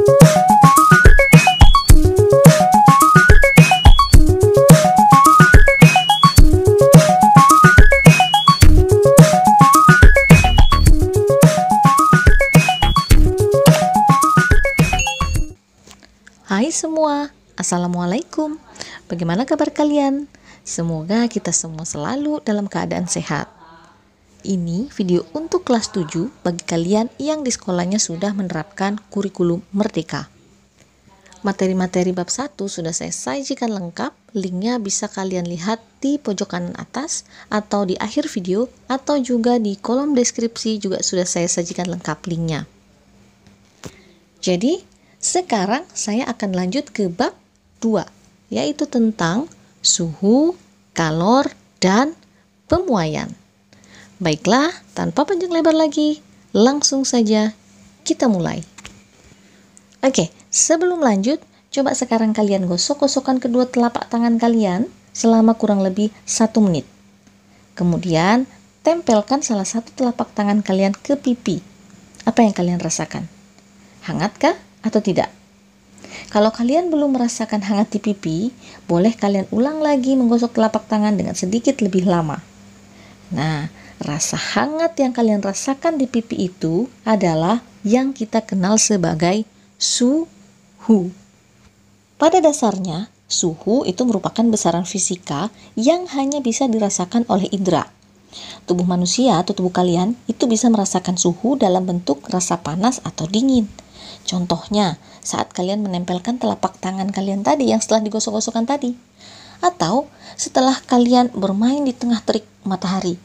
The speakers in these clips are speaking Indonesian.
Hai semua, Assalamualaikum. Bagaimana kabar kalian? Semoga kita semua selalu dalam keadaan sehat. Ini video untuk kelas 7 bagi kalian yang di sekolahnya sudah menerapkan kurikulum Merdeka. Materi-materi bab 1 sudah saya sajikan lengkap, linknya bisa kalian lihat di pojok kanan atas atau di akhir video, atau juga di kolom deskripsi juga sudah saya sajikan lengkap linknya. Jadi, sekarang saya akan lanjut ke bab 2, yaitu tentang suhu, kalor, dan pemuaian. Baiklah, tanpa panjang lebar lagi, langsung saja kita mulai. Oke, sebelum lanjut, coba sekarang kalian gosok-gosokkan kedua telapak tangan kalian selama kurang lebih 1 menit. Kemudian, tempelkan salah satu telapak tangan kalian ke pipi. Apa yang kalian rasakan? Hangatkah atau tidak? Kalau kalian belum merasakan hangat di pipi, boleh kalian ulang lagi menggosok telapak tangan dengan sedikit lebih lama. Nah, rasa hangat yang kalian rasakan di pipi itu adalah yang kita kenal sebagai suhu. Pada dasarnya, suhu itu merupakan besaran fisika yang hanya bisa dirasakan oleh indera. Tubuh manusia atau tubuh kalian itu bisa merasakan suhu dalam bentuk rasa panas atau dingin. Contohnya, saat kalian menempelkan telapak tangan kalian tadi yang setelah digosok-gosokkan tadi. Atau setelah kalian bermain di tengah terik matahari.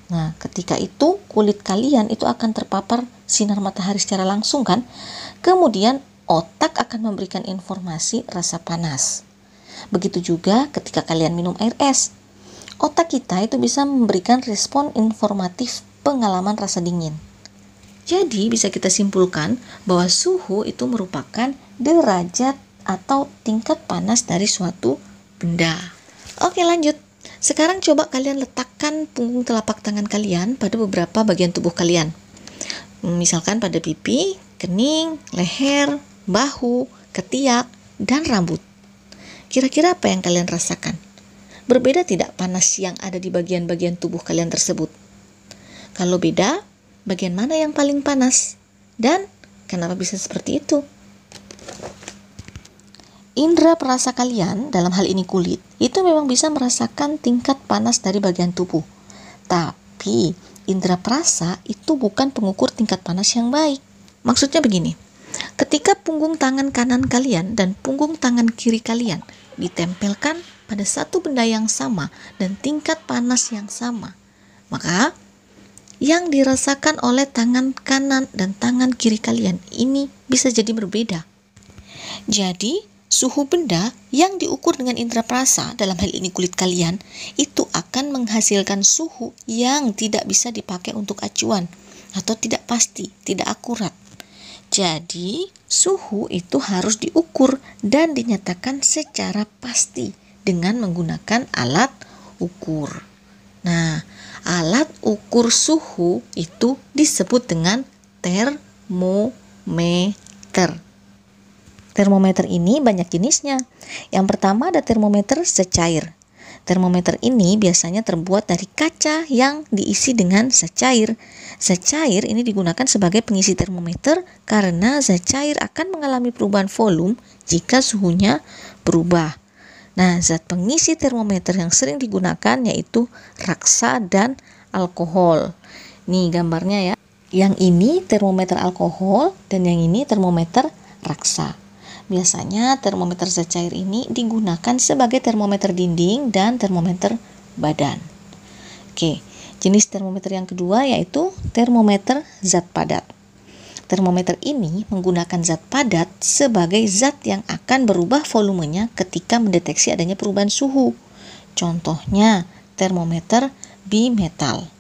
Nah, ketika itu kulit kalian itu akan terpapar sinar matahari secara langsung kan? Kemudian otak akan memberikan informasi rasa panas. Begitu juga ketika kalian minum air es. Otak kita itu bisa memberikan respon informatif pengalaman rasa dingin. Jadi bisa kita simpulkan bahwa suhu itu merupakan derajat atau tingkat panas dari suatu benda. Oke, lanjut. Sekarang coba kalian letakkan punggung telapak tangan kalian pada beberapa bagian tubuh kalian. Misalkan pada pipi, kening, leher, bahu, ketiak, dan rambut. Kira-kira apa yang kalian rasakan? Berbeda tidak panas yang ada di bagian-bagian tubuh kalian tersebut? Kalau beda, bagian mana yang paling panas? Dan kenapa bisa seperti itu? Indera perasa kalian, dalam hal ini kulit, itu memang bisa merasakan tingkat panas dari bagian tubuh. Tapi, indera perasa itu bukan pengukur tingkat panas yang baik. Maksudnya begini, ketika punggung tangan kanan kalian dan punggung tangan kiri kalian ditempelkan pada satu benda yang sama dan tingkat panas yang sama, maka yang dirasakan oleh tangan kanan dan tangan kiri kalian ini bisa jadi berbeda. Jadi, suhu benda yang diukur dengan indera perasa, dalam hal ini kulit kalian, itu akan menghasilkan suhu yang tidak bisa dipakai untuk acuan atau tidak pasti, tidak akurat. Jadi, suhu itu harus diukur dan dinyatakan secara pasti dengan menggunakan alat ukur. Nah, alat ukur suhu itu disebut dengan termometer. Termometer ini banyak jenisnya. Yang pertama ada termometer secair. Termometer ini biasanya terbuat dari kaca yang diisi dengan zat cair. Zat cair ini digunakan sebagai pengisi termometer karena zat cair akan mengalami perubahan volume jika suhunya berubah. Nah, zat pengisi termometer yang sering digunakan yaitu raksa dan alkohol. Nih gambarnya ya. Yang ini termometer alkohol dan yang ini termometer raksa. Biasanya termometer zat cair ini digunakan sebagai termometer dinding dan termometer badan. Oke, jenis termometer yang kedua yaitu termometer zat padat. Termometer ini menggunakan zat padat sebagai zat yang akan berubah volumenya ketika mendeteksi adanya perubahan suhu. Contohnya termometer bimetal.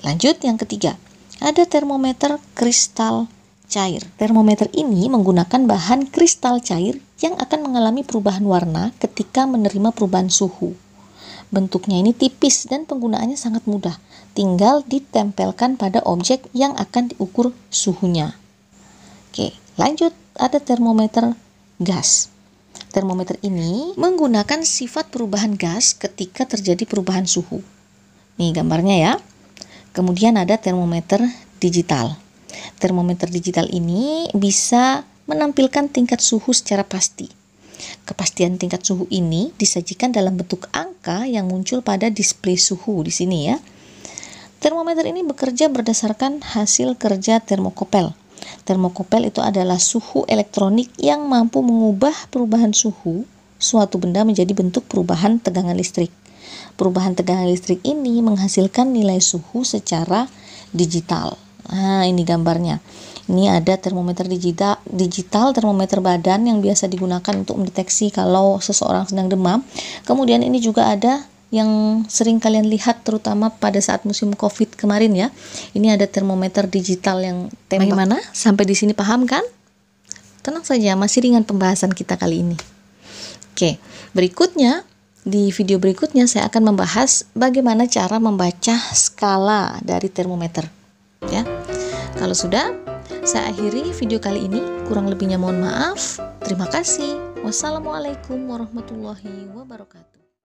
Lanjut yang ketiga, ada termometer kristal cair. Termometer ini menggunakan bahan kristal cair yang akan mengalami perubahan warna ketika menerima perubahan suhu. Bentuknya ini tipis dan penggunaannya sangat mudah. Tinggal ditempelkan pada objek yang akan diukur suhunya. Oke, Lanjut, ada termometer gas. Termometer ini menggunakan sifat perubahan gas ketika terjadi perubahan suhu. Nih gambarnya ya. Kemudian ada termometer digital. Termometer digital ini bisa menampilkan tingkat suhu secara pasti. Kepastian tingkat suhu ini disajikan dalam bentuk angka yang muncul pada display suhu di sini ya. Termometer ini bekerja berdasarkan hasil kerja termokopel. Termokopel itu adalah suhu elektronik yang mampu mengubah perubahan suhu suatu benda menjadi bentuk perubahan tegangan listrik. Perubahan tegangan listrik ini menghasilkan nilai suhu secara digital. Nah, ini gambarnya. Ini ada termometer digital, termometer badan yang biasa digunakan untuk mendeteksi kalau seseorang sedang demam. Kemudian ini juga ada yang sering kalian lihat terutama pada saat musim COVID kemarin ya. Ini ada termometer digital yang tembak. Bagaimana? Sampai di sini paham kan? Tenang saja, masih ringan pembahasan kita kali ini. Oke, berikutnya di video berikutnya saya akan membahas bagaimana cara membaca skala dari termometer. Ya. Kalau sudah, saya akhiri video kali ini. Kurang lebihnya mohon maaf. Terima kasih. Wassalamualaikum warahmatullahi wabarakatuh.